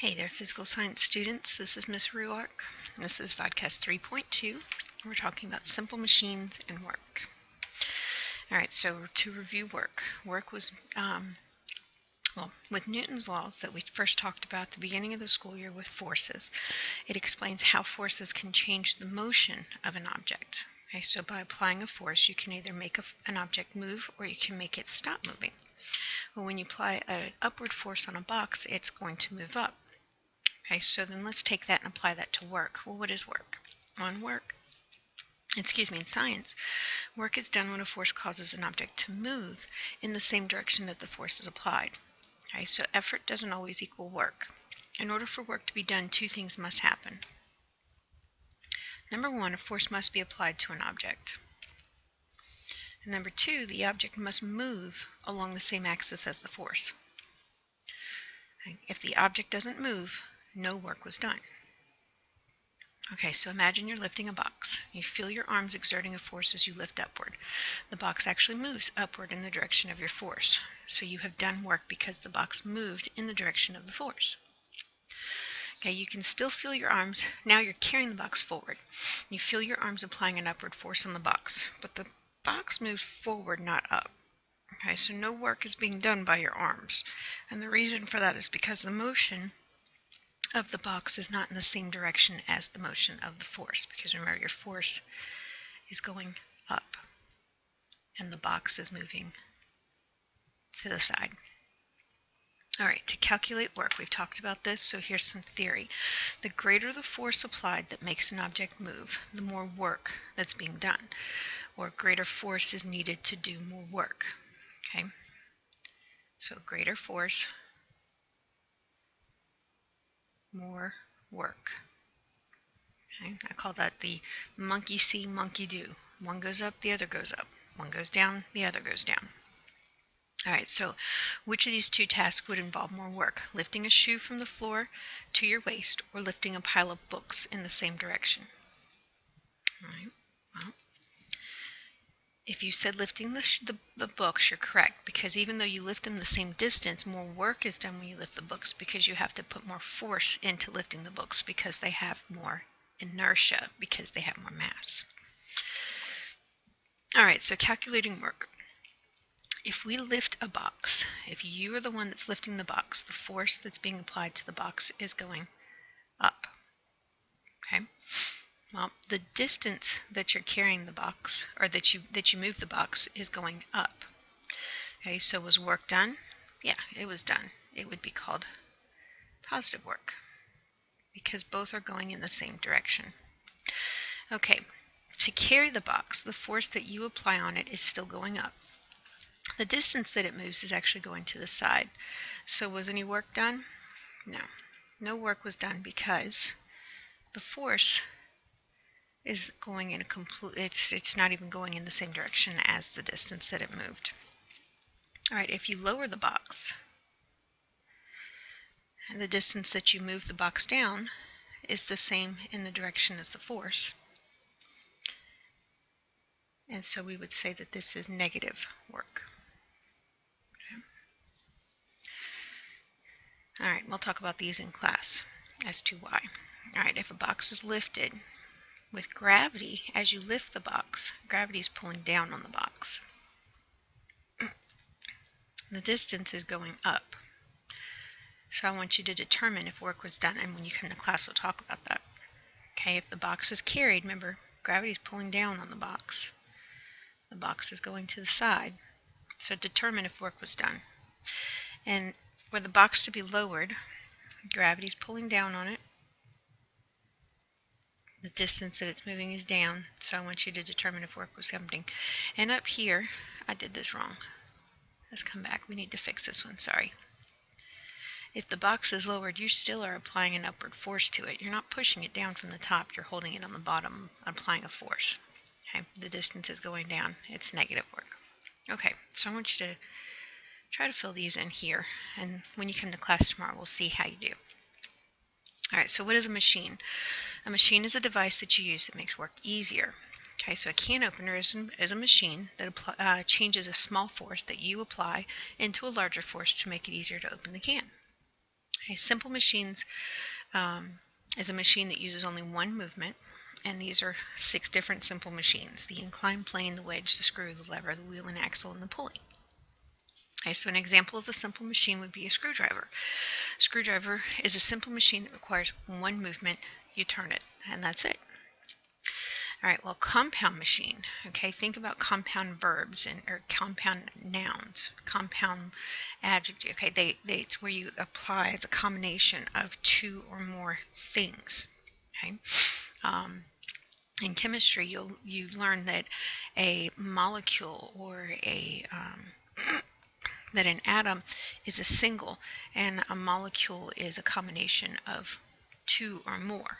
Hey there, physical science students. This is Miss Ruark. This is Vodcast 3.2. We're talking about simple machines and work. Alright, so to review work. Work was, with Newton's laws that we first talked about at the beginning of the school year with forces, it explains how forces can change the motion of an object. Okay, so by applying a force, you can either make an object move or you can make it stop moving. Well, when you apply an upward force on a box, it's going to move up. Okay, so then let's take that and apply that to work. Well, what is work? In science, work is done when a force causes an object to move in the same direction that the force is applied. Okay, so effort doesn't always equal work. In order for work to be done, two things must happen. Number one, a force must be applied to an object. And number two, the object must move along the same axis as the force. Okay, if the object doesn't move, no work was done. Okay, so imagine you're lifting a box. You feel your arms exerting a force as you lift upward. The box actually moves upward in the direction of your force. So you have done work because the box moved in the direction of the force. Okay, you can still feel your arms. Now you're carrying the box forward. You feel your arms applying an upward force on the box, but the box moves forward, not up. Okay, so no work is being done by your arms. And the reason for that is because the motion of the box is not in the same direction as the motion of the force, because remember, your force is going up and the box is moving to the side. Alright, to calculate work, we've talked about this, so here's some theory. The greater the force applied that makes an object move, the more work that's being done, or greater force is needed to do more work. Okay, so greater force, more work. Okay, I call that the monkey see, monkey do. One goes up, the other goes up. One goes down, the other goes down. Alright, so which of these two tasks would involve more work? Lifting a shoe from the floor to your waist or lifting a pile of books in the same direction? Alright, well, if you said lifting the books, you're correct, because even though you lift them the same distance, more work is done when you lift the books because you have to put more force into lifting the books because they have more inertia, because they have more mass. Alright, so calculating work. If we lift a box, if you are the one that's lifting the box, the force that's being applied to the box is going up. Okay? Well, the distance that you're carrying the box, or that you move the box, is going up. Okay, so was work done? Yeah, it was done. It would be called positive work because both are going in the same direction. Okay, to carry the box, the force that you apply on it is still going up. The distance that it moves is actually going to the side. So was any work done? No. No work was done because the force is going in it's not even going in the same direction as the distance that it moved. Alright, if you lower the box, and the distance that you move the box down is the same in the direction as the force. And so we would say that this is negative work. Alright, we'll talk about these in class as to why. Alright, if a box is lifted with gravity, as you lift the box, gravity is pulling down on the box. The distance is going up. So I want you to determine if work was done, and when you come to class we'll talk about that. Okay, if the box is carried, remember, gravity is pulling down on the box. The box is going to the side. So determine if work was done. And for the box to be lowered, gravity is pulling down on it. The distance that it's moving is down, so I want you to determine if work was happening. And up here, I did this wrong. Let's come back. We need to fix this one, sorry. If the box is lowered, you still are applying an upward force to it. You're not pushing it down from the top, you're holding it on the bottom, applying a force. Okay, the distance is going down. It's negative work. Okay, so I want you to try to fill these in here, and when you come to class tomorrow, we'll see how you do. Alright, so what is a machine? A machine is a device that you use that makes work easier. Okay, so a can opener is a machine that changes a small force that you apply into a larger force to make it easier to open the can. Okay, simple machines is a machine that uses only one movement, and these are 6 different simple machines: the inclined plane, the wedge, the screw, the lever, the wheel and axle, and the pulley. Okay, so an example of a simple machine would be a screwdriver. Screwdriver is a simple machine that requires one movement. You turn it, and that's it. All right, well, compound machine. Okay, think about compound verbs or compound nouns, compound adjective. Okay, it's where you apply as a combination of 2 or more things. Okay, in chemistry, you learn that a molecule or that an atom is a single, and a molecule is a combination of 2 or more.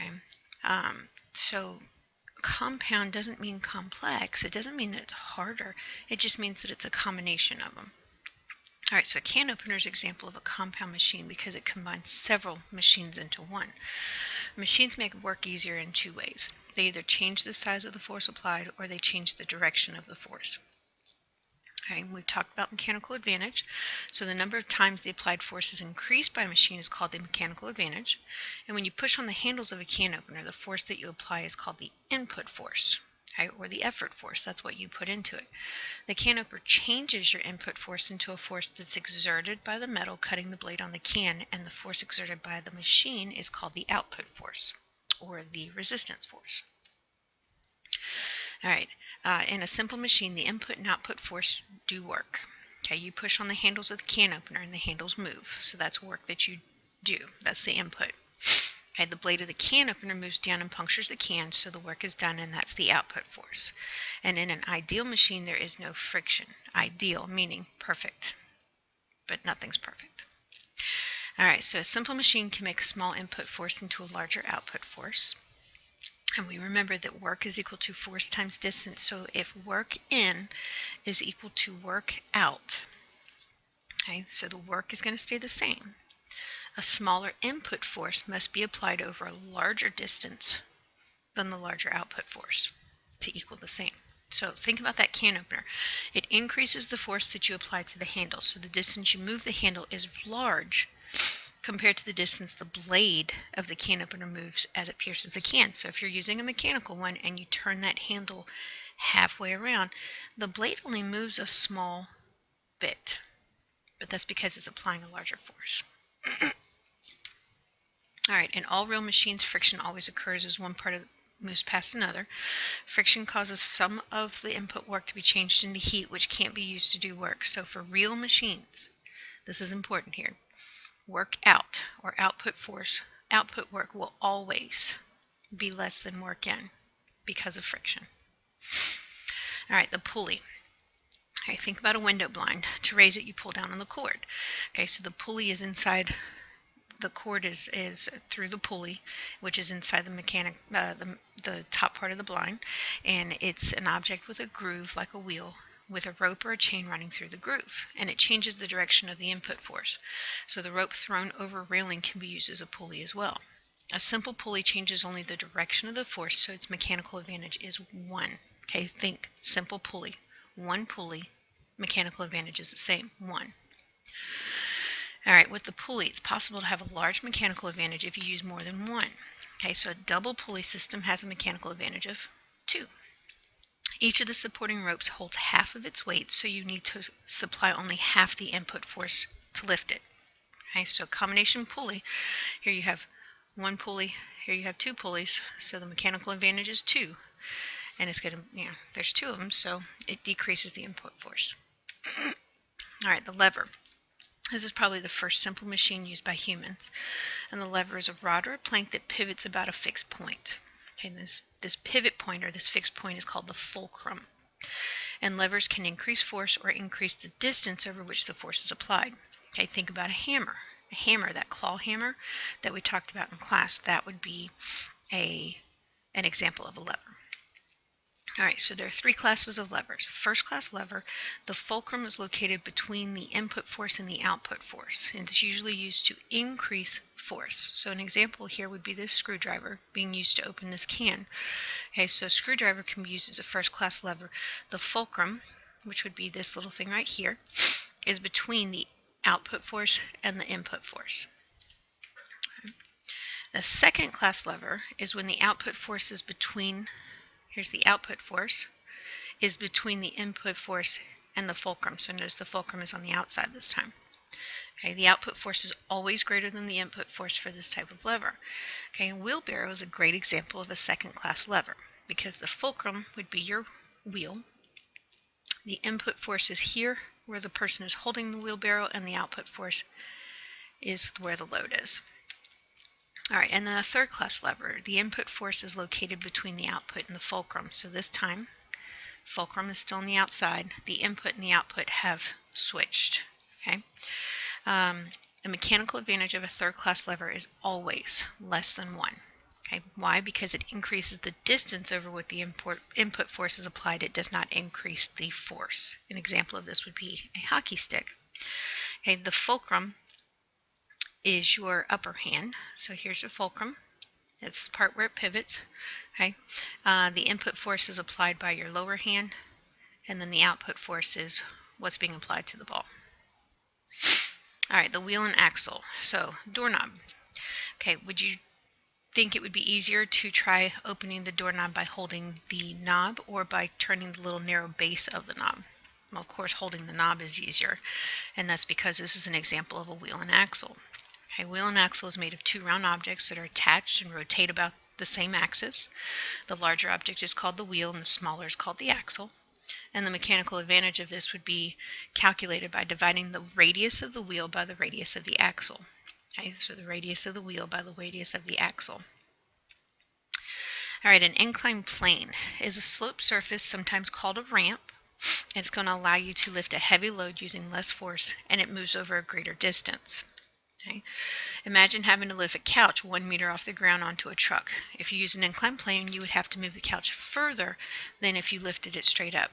Okay, so compound doesn't mean complex. It doesn't mean that it's harder. It just means that it's a combination of them. All right, so a can opener is an example of a compound machine because it combines several machines into one. Machines make work easier in 2 ways. They either change the size of the force applied or they change the direction of the force. Okay, we've talked about mechanical advantage. So the number of times the applied force is increased by a machine is called the mechanical advantage. And when you push on the handles of a can opener, the force that you apply is called the input force, okay, or the effort force. That's what you put into it. The can opener changes your input force into a force that's exerted by the metal cutting the blade on the can, and the force exerted by the machine is called the output force, or the resistance force. All right, in a simple machine, the input and output force do work. Okay, you push on the handles of the can opener and the handles move. So that's work that you do. That's the input. Okay, the blade of the can opener moves down and punctures the can, so the work is done, and that's the output force. And in an ideal machine, there is no friction. Ideal meaning perfect, but nothing's perfect. All right, so a simple machine can make a small input force into a larger output force. And we remember that work is equal to force times distance. So if work in is equal to work out, okay, so the work is going to stay the same. A smaller input force must be applied over a larger distance than the larger output force to equal the same. So think about that can opener. It increases the force that you apply to the handle. So the distance you move the handle is large compared to the distance the blade of the can opener moves as it pierces the can. So if you're using a mechanical one and you turn that handle halfway around, the blade only moves a small bit, but that's because it's applying a larger force. All right, in all real machines, friction always occurs as one part moves past another. Friction causes some of the input work to be changed into heat, which can't be used to do work. So for real machines, this is important here, work out or output work will always be less than work in because of friction. All right, the pulley. Okay, think about a window blind. To raise it, you pull down on the cord. Okay, so the pulley is inside. The cord is through the pulley, which is inside the top part of the blind, and it's an object with a groove like a wheel, with a rope or a chain running through the groove, and it changes the direction of the input force. So the rope thrown over a railing can be used as a pulley as well. A simple pulley changes only the direction of the force, so its mechanical advantage is 1. Okay, think simple pulley. 1 pulley, mechanical advantage is the same, 1. All right, with the pulley, it's possible to have a large mechanical advantage if you use more than 1. Okay, so a double pulley system has a mechanical advantage of 2. Each of the supporting ropes holds half of its weight, so you need to supply only half the input force to lift it. Okay, so combination pulley, here you have 1 pulley, here you have 2 pulleys, so the mechanical advantage is 2. And it's going to, there's 2 of them, so it decreases the input force. All right, the lever. This is probably the first simple machine used by humans. And the lever is a rod or a plank that pivots about a fixed point. Okay, this pivot point or this fixed point is called the fulcrum. And levers can increase force or increase the distance over which the force is applied. Okay, think about a hammer. A hammer, that claw hammer that we talked about in class, that would be an example of a lever. All right, so there are 3 classes of levers. First class lever, the fulcrum is located between the input force and the output force, and it's usually used to increase force. So an example here would be this screwdriver being used to open this can. Okay, so a screwdriver can be used as a first class lever. The fulcrum, which would be this little thing right here, is between the output force and the input force. The second class lever is when the output force is between, here's the output force, is between the input force and the fulcrum. So notice the fulcrum is on the outside this time. Okay, the output force is always greater than the input force for this type of lever. Okay, a wheelbarrow is a great example of a second class lever because the fulcrum would be your wheel. The input force is here where the person is holding the wheelbarrow, and the output force is where the load is. All right, and then the third class lever, the input force is located between the output and the fulcrum. So this time, fulcrum is still on the outside. The input and the output have switched. Okay. The mechanical advantage of a third class lever is always less than 1. Okay. Why? Because it increases the distance over what the input force is applied. It does not increase the force. An example of this would be a hockey stick. Okay. The fulcrum is your upper hand. So here's the fulcrum. It's the part where it pivots. Okay. The input force is applied by your lower hand, and then the output force is what's being applied to the ball. All right, the wheel and axle. So doorknob. Okay, would you think it would be easier to try opening the doorknob by holding the knob or by turning the little narrow base of the knob? Well, of course, holding the knob is easier, and that's because this is an example of a wheel and axle. Okay, wheel and axle is made of 2 round objects that are attached and rotate about the same axis. The larger object is called the wheel and the smaller is called the axle. And the mechanical advantage of this would be calculated by dividing the radius of the wheel by the radius of the axle. Okay, so the radius of the wheel by the radius of the axle. All right, an inclined plane is a sloped surface, sometimes called a ramp. And it's going to allow you to lift a heavy load using less force, and it moves over a greater distance. Okay. Imagine having to lift a couch 1 meter off the ground onto a truck. If you use an inclined plane, you would have to move the couch further than if you lifted it straight up.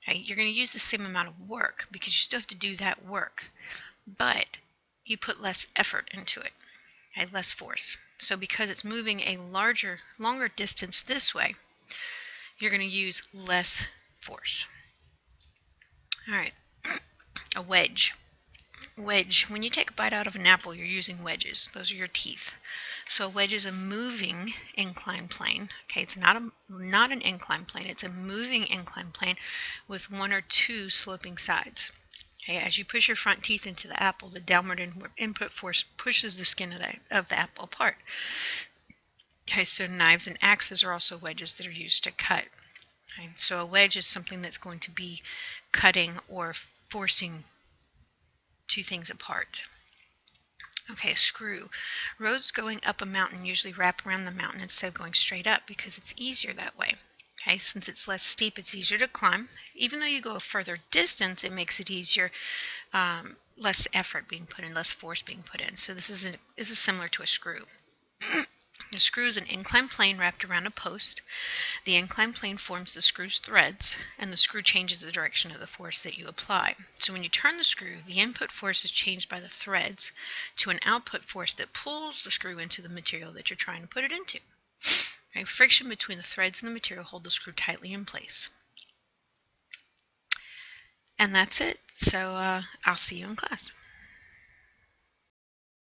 Okay. You're going to use the same amount of work because you still have to do that work, but you put less effort into it, okay, less force. So because it's moving a longer distance this way, you're going to use less force. All right, a wedge. Wedge, when you take a bite out of an apple, you're using wedges. Those are your teeth. So a wedge is a moving inclined plane. Okay, it's not an inclined plane. It's a moving inclined plane with 1 or 2 sloping sides. Okay, as you push your front teeth into the apple, the downward input force pushes the skin of the apple apart. Okay, so knives and axes are also wedges that are used to cut. Okay, so a wedge is something that's going to be cutting or forcing 2 things apart. Okay, a screw. Roads going up a mountain usually wrap around the mountain instead of going straight up because it's easier that way. Okay, since it's less steep, it's easier to climb. Even though you go a further distance, it makes it easier, less effort being put in, less force being put in. So this is similar to a screw. The screw is an inclined plane wrapped around a post. The inclined plane forms the screw's threads, and the screw changes the direction of the force that you apply. So when you turn the screw, the input force is changed by the threads to an output force that pulls the screw into the material that you're trying to put it into. Okay, friction between the threads and the material hold the screw tightly in place. And that's it. So I'll see you in class.